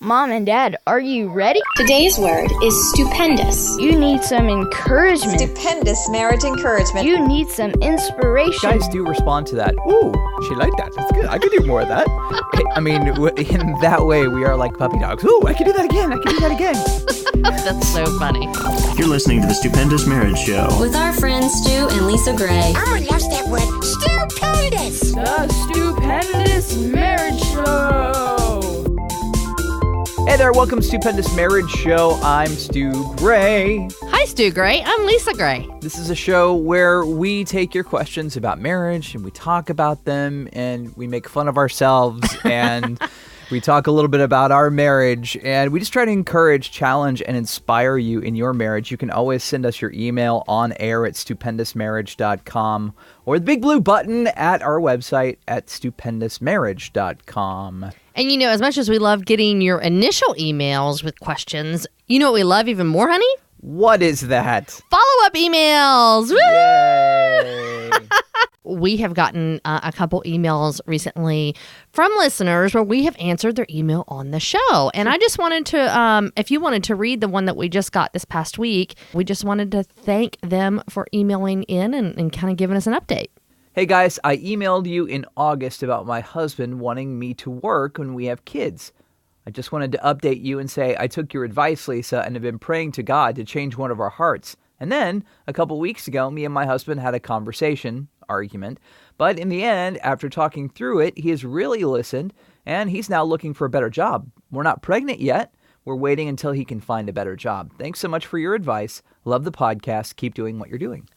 Mom and Dad, are you ready? Today's word is stupendous. You need some encouragement. Stupendous marriage encouragement. You need some inspiration. Guys do respond to that. Ooh, she liked that. That's good. I could do more of that. I mean, in that way, we are like puppy dogs. Ooh, I can do that again. I can do that again. That's so funny. You're listening to the Stupendous Marriage Show With our friends Stu and Lisa Gray. Oh, loves that word. Stupendous. The Stupendous Marriage Show. Hey there, welcome to Stupendous Marriage Show. I'm Stu Gray. Hi, Stu Gray. I'm Lisa Gray. This is a show where we take your questions about marriage and we talk about them and we make fun of ourselves and we talk a little bit about our marriage and we just try to encourage, challenge, and inspire you in your marriage. You can always send us your email on air at stupendousmarriage.com or the big blue button at our website at stupendousmarriage.com. And you know, as much as we love getting your initial emails with questions, you know what we love even more, honey? What is that? Follow-up emails! Woo! Yay! We have gotten a couple emails recently from listeners where we have answered their email on the show. And I just wanted to, if you wanted to read the one that we just got this past week, we just wanted to thank them for emailing in and kind of giving us an update. Hey guys, I emailed you in August about my husband wanting me to work when we have kids. I just wanted to update you and say I took your advice, Lisa, and have been praying to God to change one of our hearts. And then, a couple weeks ago, me and my husband had a argument. But in the end, after talking through it, he has really listened, and he's now looking for a better job. We're not pregnant yet. We're waiting until he can find a better job. Thanks so much for your advice. Love the podcast. Keep doing what you're doing.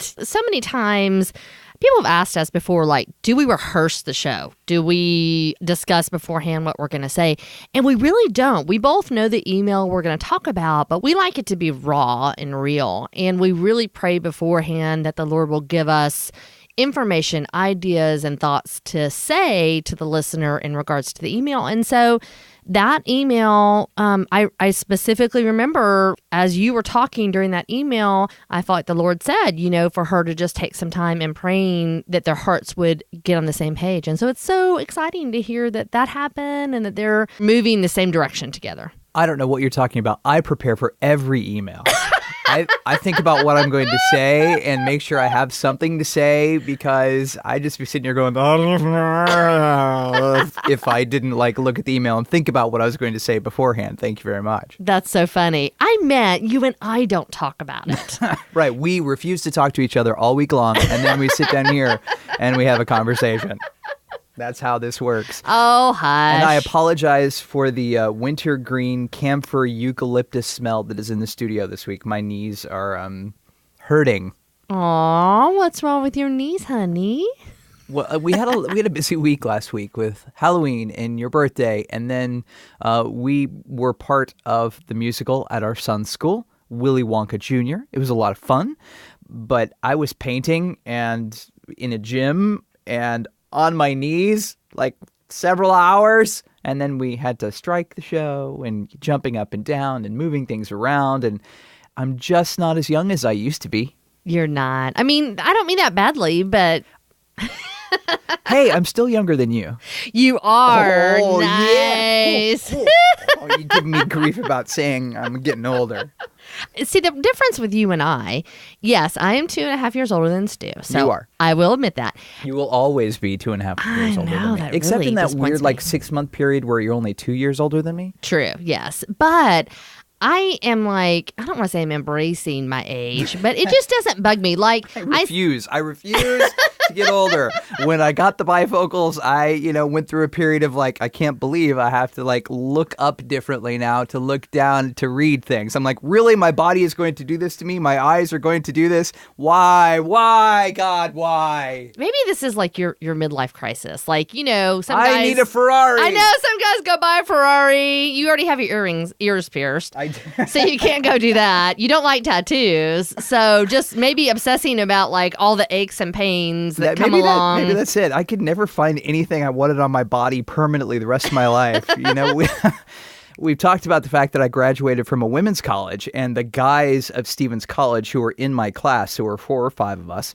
So many times people have asked us before, like, do we rehearse the show? Do we discuss beforehand what we're going to say? And we really don't. We both know the email we're going to talk about, but we like it to be raw and real. And we really pray beforehand that the Lord will give us information, ideas, and thoughts to say to the listener in regards to the email. And so that email, I specifically remember as you were talking during that email, I felt like the Lord said, you know, for her to just take some time in praying that their hearts would get on the same page. And so it's so exciting to hear that happened and that they're moving the same direction together. I don't know what you're talking about. I prepare for every email. I think about what I'm going to say and make sure I have something to say because I just be sitting here going, if I didn't look at the email and think about what I was going to say beforehand. Thank you very much. That's so funny. I meant you and I don't talk about it. Right. We refuse to talk to each other all week long and then we sit down here and we have a conversation. That's how this works. Oh, hush. And I apologize for the wintergreen camphor eucalyptus smell that is in the studio this week. My knees are hurting. Aw, what's wrong with your knees, honey? Well, we had a busy week last week with Halloween and your birthday, and then we were part of the musical at our son's school, Willy Wonka Jr. It was a lot of fun, but I was painting and in a gym and on my knees, several hours. And then we had to strike the show and jumping up and down and moving things around. And I'm just not as young as I used to be. You're not. I mean, I don't mean that badly, but... Hey, I'm still younger than you. You are. Oh, nice. Yeah. Oh, you're giving me grief about saying I'm getting older. See, the difference with you and I, yes, I am 2.5 years older than Stu. So you are. I will admit that. You will always be 2.5 years older than me. That Except really in that weird, disappoints me. 6-month period where you're only 2 years older than me. True, yes. But I am I don't want to say I'm embracing my age, but it just doesn't bug me. I refuse to get older. When I got the bifocals, I, went through a period of I can't believe I have to look up differently now to look down to read things. I'm like, really? My body is going to do this to me? My eyes are going to do this? Why? Why, God, why? Maybe this is your midlife crisis. Some guys... I need a Ferrari. I know, some guys go buy a Ferrari. You already have your ears pierced. So you can't go do that. You don't like tattoos. So just maybe obsessing about all the aches and pains that come along. Maybe that's it. I could never find anything I wanted on my body permanently the rest of my life. We've talked about the fact that I graduated from a women's college, and the guys of Stevens College who were in my class, there were 4 or 5 of us,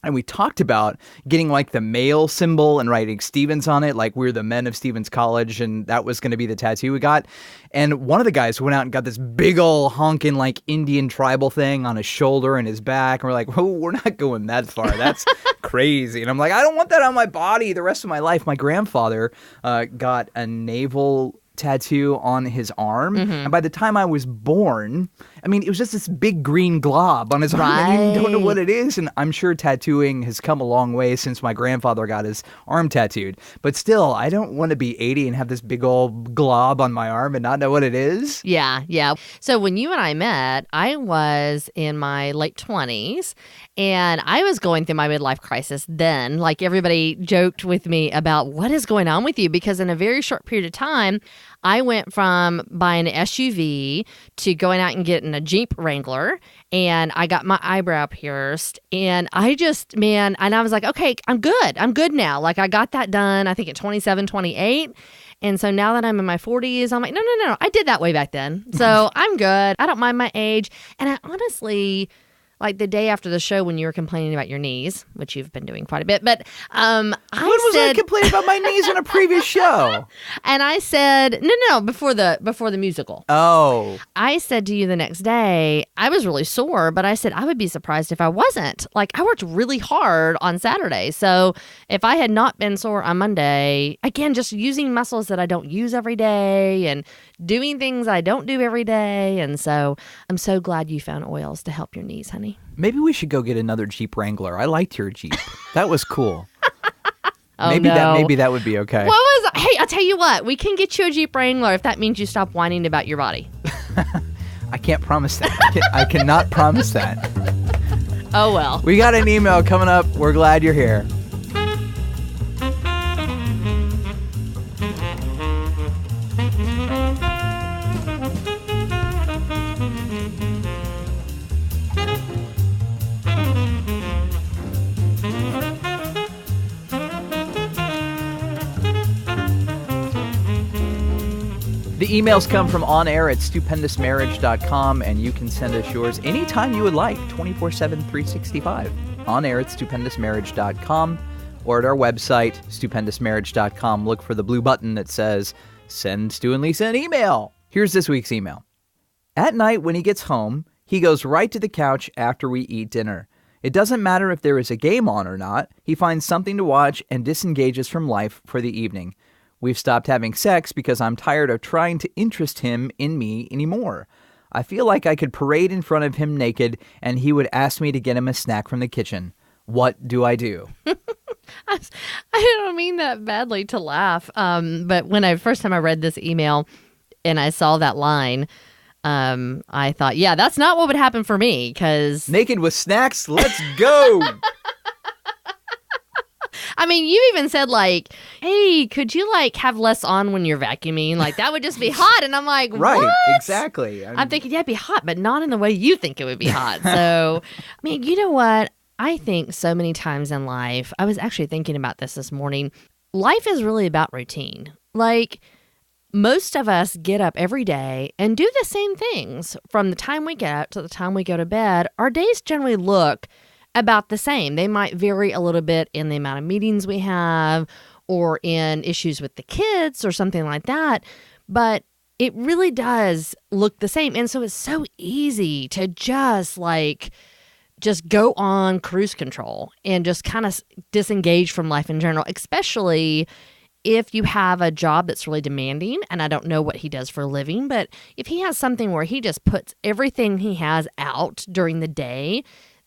And we talked about getting like the male symbol and writing Stevens on it, like we're the men of Stevens College, and that was going to be the tattoo we got. And one of the guys went out and got this big old honking like Indian tribal thing on his shoulder and his back. And we're like, oh, we're not going that far. That's crazy. And I'm like, I don't want that on my body the rest of my life. My grandfather got a naval tattoo on his arm. And by the time I was born, I mean, it was just this big green glob on his arm. And you don't know what it is. And I'm sure tattooing has come a long way since my grandfather got his arm tattooed. But still, I don't want to be 80 and have this big old glob on my arm and not know what it is. Yeah, yeah. So when you and I met, I was in my late 20s, and I was going through my midlife crisis then. Like, everybody joked with me about what is going on with you, because in a very short period of time, I went from buying an SUV to going out and getting a Jeep Wrangler, and I got my eyebrow pierced, and I just, man, and I was like, okay, I'm good. I'm good now. Like, I got that done, I think at 27, 28. And so now that I'm in my 40s, I'm like, no. I did that way back then. So I'm good. I don't mind my age. And I honestly, like the day after the show when you were complaining about your knees, which you've been doing quite a bit, but I complaining about my knees on a previous show? And I said, no, before the musical. Oh. I said to you the next day, I was really sore, but I said I would be surprised if I wasn't. Like, I worked really hard on Saturday. So if I had not been sore on Monday, again, just using muscles that I don't use every day and doing things I don't do every day. And so I'm so glad you found oils to help your knees, honey. Maybe we should go get another Jeep Wrangler. I liked your Jeep. That was cool. Oh, maybe no. that would be okay. Hey, I'll tell you what. We can get you a Jeep Wrangler if that means you stop whining about your body. I can't promise that. I cannot promise that. Oh, well. We got an email coming up. We're glad you're here. The emails come from onair@stupendousmarriage.com, and you can send us yours anytime you would like, 24/7, 365. onair@stupendousmarriage.com, or at our website, stupendousmarriage.com. Look for the blue button that says, Send Stu and Lisa an email. Here's this week's email. At night when he gets home, he goes right to the couch after we eat dinner. It doesn't matter if there is a game on or not. He finds something to watch and disengages from life for the evening. We've stopped having sex because I'm tired of trying to interest him in me anymore. I feel like I could parade in front of him naked and he would ask me to get him a snack from the kitchen. What do I do? I don't mean that badly to laugh, but when first time I read this email and I saw that line, I thought, yeah, that's not what would happen for me, because... Naked with snacks? Let's go! I mean, you even said, like, hey, could you, like, have less on when you're vacuuming? Like, that would just be hot. And I'm like, right, what? Exactly. I'm thinking, yeah, it'd be hot, but not in the way you think it would be hot. So, I mean, you know what? I think so many times in life, I was actually thinking about this morning, life is really about routine. Like, most of us get up every day and do the same things. From the time we get up to the time we go to bed, our days generally look about the same. They might vary a little bit in the amount of meetings we have or in issues with the kids or something like that, but it really does look the same. And so it's so easy to just go on cruise control and just kind of disengage from life in general, especially if you have a job that's really demanding. And I don't know what he does for a living, but if he has something where he just puts everything he has out during the day,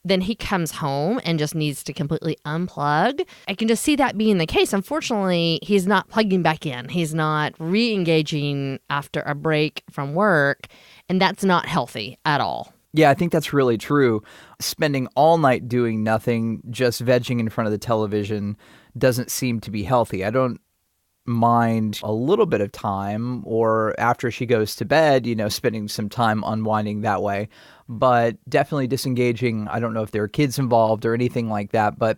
then he comes home and just needs to completely unplug. I can just see that being the case. Unfortunately, he's not plugging back in. He's not re-engaging after a break from work, and that's not healthy at all. Yeah, I think that's really true. Spending all night doing nothing, just vegging in front of the television, doesn't seem to be healthy. I don't mind a little bit of time, or after she goes to bed, spending some time unwinding that way. But definitely disengaging. I don't know if there are kids involved or anything like that, but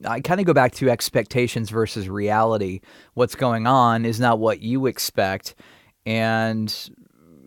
I kind of go back to expectations versus reality. What's going on is not what you expect. And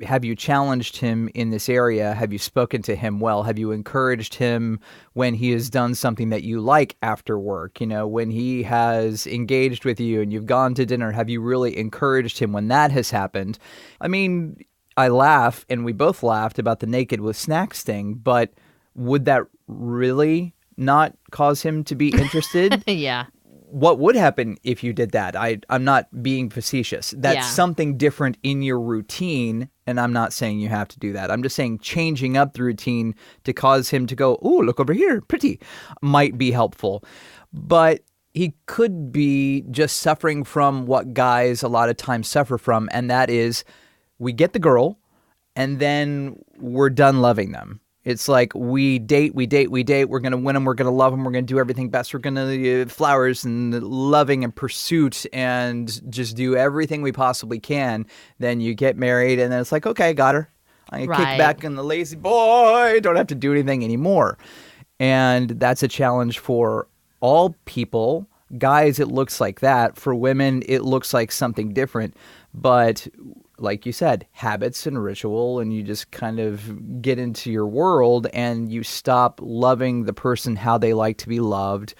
have you challenged him in this area? Have you spoken to him well? Have you encouraged him when he has done something that you like after work? When he has engaged with you and you've gone to dinner, have you really encouraged him when that has happened? I mean, I laugh, and we both laughed about the naked with snacks thing, but would that really not cause him to be interested? Yeah. What would happen if you did that? I'm not being facetious. That's Yeah. something different in your routine, and I'm not saying you have to do that. I'm just saying changing up the routine to cause him to go, "Ooh, look over here, pretty," might be helpful. But he could be just suffering from what guys a lot of times suffer from, and that is we get the girl, and then we're done loving them. It's like we date. We're going to win them. We're going to love them. We're going to do everything best. We're going to flowers and loving and pursuit and just do everything we possibly can. Then you get married, and then it's like, okay, got her. I Right. kick back in the lazy boy. Don't have to do anything anymore. And that's a challenge for all people. Guys, it looks like that. For women, it looks like something different. But like you said, habits and ritual, and you just kind of get into your world and you stop loving the person how they like to be loved,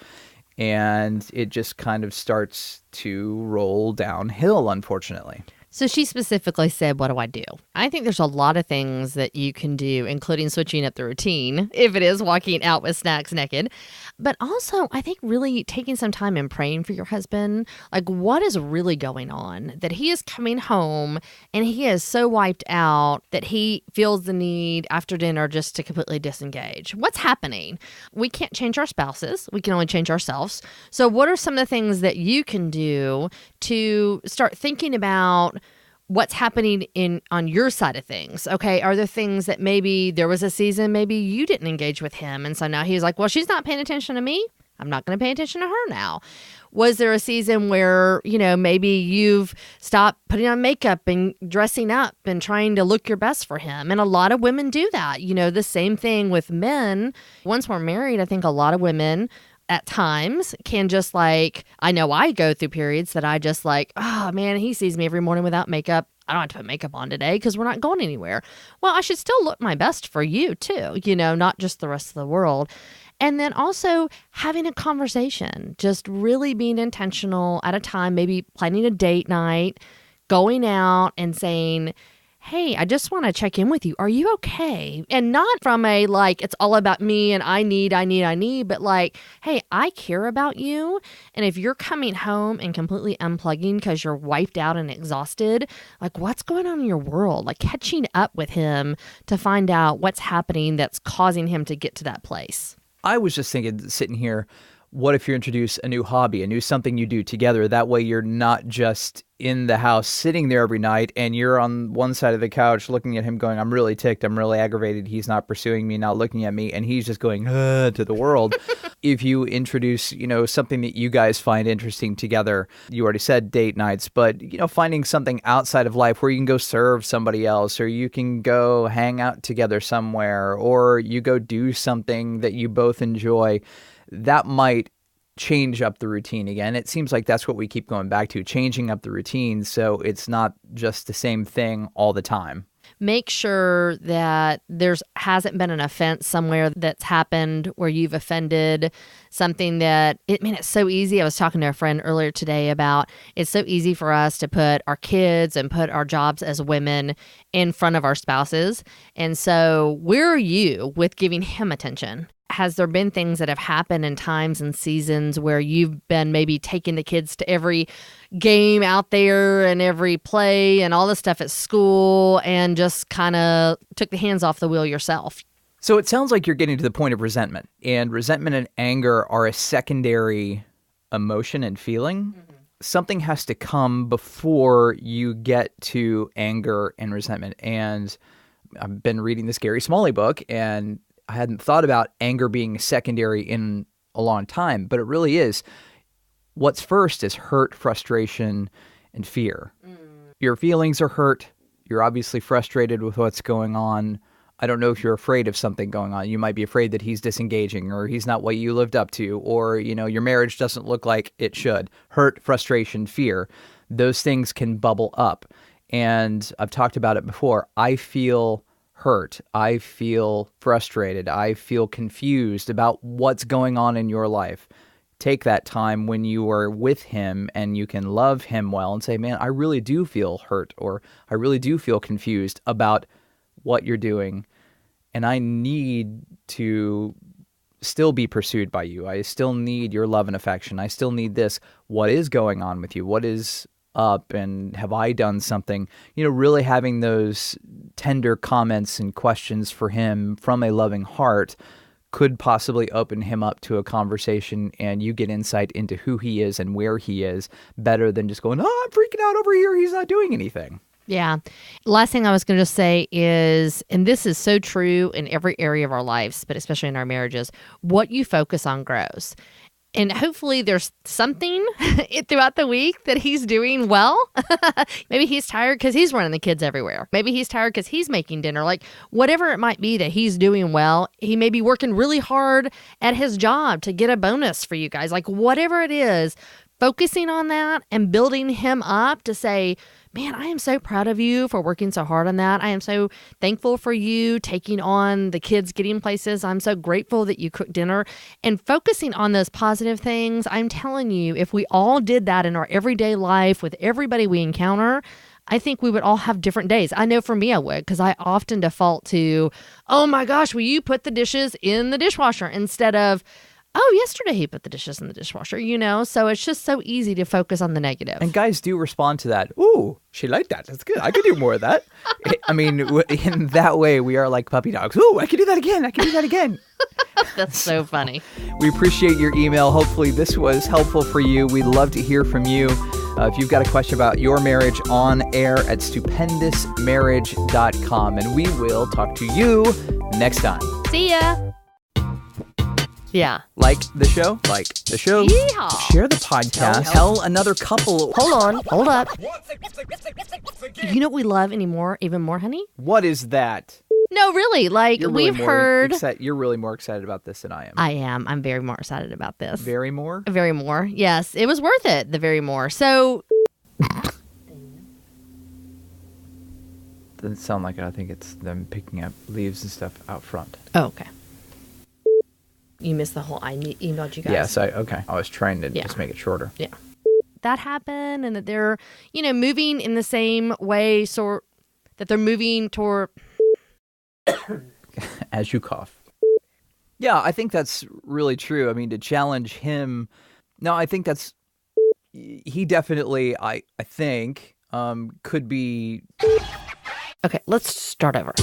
and it just kind of starts to roll downhill, unfortunately. So she specifically said, what do I do? I think there's a lot of things that you can do, including switching up the routine, if it is walking out with snacks naked. But also, I think really taking some time and praying for your husband. Like, what is really going on? That he is coming home and he is so wiped out that he feels the need after dinner just to completely disengage. What's happening? We can't change our spouses. We can only change ourselves. So what are some of the things that you can do to start thinking about what's happening on your side of things? Okay, are there things that maybe there was a season maybe you didn't engage with him, and so now he's like, well, she's not paying attention to me, I'm not going to pay attention to her now? Was there a season where, maybe you've stopped putting on makeup and dressing up and trying to look your best for him? And a lot of women do that. The same thing with men. Once we're married, I think a lot of women at times can just I know I go through periods that I just oh man, he sees me every morning without makeup. I don't have to put makeup on today because we're not going anywhere. Well, I should still look my best for you too, not just the rest of the world. And then also having a conversation, just really being intentional at a time, maybe planning a date night, going out and saying, hey, I just want to check in with you. Are you okay? And not from a it's all about me and I need, but hey, I care about you. And if you're coming home and completely unplugging because you're wiped out and exhausted, what's going on in your world? Catching up with him to find out what's happening that's causing him to get to that place. I was just thinking, sitting here, what if you introduce a new hobby, a new something you do together? That way you're not just in the house sitting there every night and you're on one side of the couch looking at him going, I'm really ticked, I'm really aggravated, he's not pursuing me, not looking at me, and he's just going to the world. If you introduce, something that you guys find interesting together, you already said date nights, but, finding something outside of life where you can go serve somebody else, or you can go hang out together somewhere, or you go do something that you both enjoy, that might change up the routine again. It seems like that's what we keep going back to, changing up the routine so it's not just the same thing all the time. Make sure that there hasn't been an offense somewhere that's happened where you've offended something that, it's so easy. I was talking to a friend earlier today about it's so easy for us to put our kids and put our jobs as women in front of our spouses. And so where are you with giving him attention? Has there been things that have happened in times and seasons where you've been maybe taking the kids to every game out there and every play and all the stuff at school and just kind of took the hands off the wheel yourself? So it sounds like you're getting to the point of resentment, and resentment and anger are a secondary emotion and feeling. Mm-hmm. Something has to come before you get to anger and resentment. And I've been reading this Gary Smalley book, and I hadn't thought about anger being secondary in a long time, but it really is. What's first is hurt, frustration, and fear. Your feelings are hurt. You're obviously frustrated with what's going on. I don't know if you're afraid of something going on. You might be afraid that he's disengaging, or he's not what you lived up to, or, your marriage doesn't look like it should. Hurt, frustration, fear. Those things can bubble up. And I've talked about it before. I feel hurt. I feel frustrated. I feel confused about what's going on in your life. Take that time when you are with him and you can love him well and say, man, I really do feel hurt, or I really do feel confused about what you're doing. And I need to still be pursued by you. I still need your love and affection. I still need this. What is going on with you? What is up? And have I done something? Really having those tender comments and questions for him from a loving heart could possibly open him up to a conversation, and you get insight into who he is and where he is better than just going, oh, I'm freaking out over here. He's not doing anything. Yeah. Last thing I was going to say is, and this is so true in every area of our lives, but especially in our marriages, what you focus on grows. And hopefully there's something throughout the week that he's doing well. Maybe he's tired because he's running the kids everywhere. Maybe he's tired because he's making dinner. Like whatever it might be that he's doing well, he may be working really hard at his job to get a bonus for you guys. Like whatever it is, focusing on that and building him up to say, man, I am so proud of you for working so hard on that. I am so thankful for you taking on the kids getting places. I'm so grateful that you cooked dinner, and focusing on those positive things. I'm telling you, if we all did that in our everyday life with everybody we encounter, I think we would all have different days. I know for me I would, because I often default to, oh my gosh, will you put the dishes in the dishwasher, instead of, oh, yesterday he put the dishes in the dishwasher, So it's just so easy to focus on the negative. And guys do respond to that. Ooh, she liked that. That's good. I could do more of that. I mean, in that way, we are like puppy dogs. Ooh, I could do that again. That's so funny. We appreciate your email. Hopefully this was helpful for you. We'd love to hear from you. If you've got a question about your marriage, on air at stupendousmarriage.com. And we will talk to you next time. See ya. Yeah. Like the show? Yeehaw. Share the podcast. Tell another couple. Hold up. You know what we love even more, honey? What is that? No, really. Like, we've heard. You're really more excited about this than I am. I am. I'm very more excited about this. Very more? Very more. Yes. It was worth it, the very more. So. Doesn't sound like it. I think it's them picking up leaves and stuff out front. Oh, okay. You missed the whole, I emailed you guys. Yes, okay. I was trying to just make it shorter. Yeah. That happened, and that they're, moving in the same way, that they're moving toward. As you cough. Yeah, I think that's really true. I mean, to challenge him. No, I think he definitely, I think, could be. Okay, let's start over.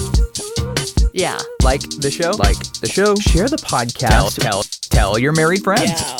Yeah. Like the show? Share the podcast. Tell your married friends. Yeah.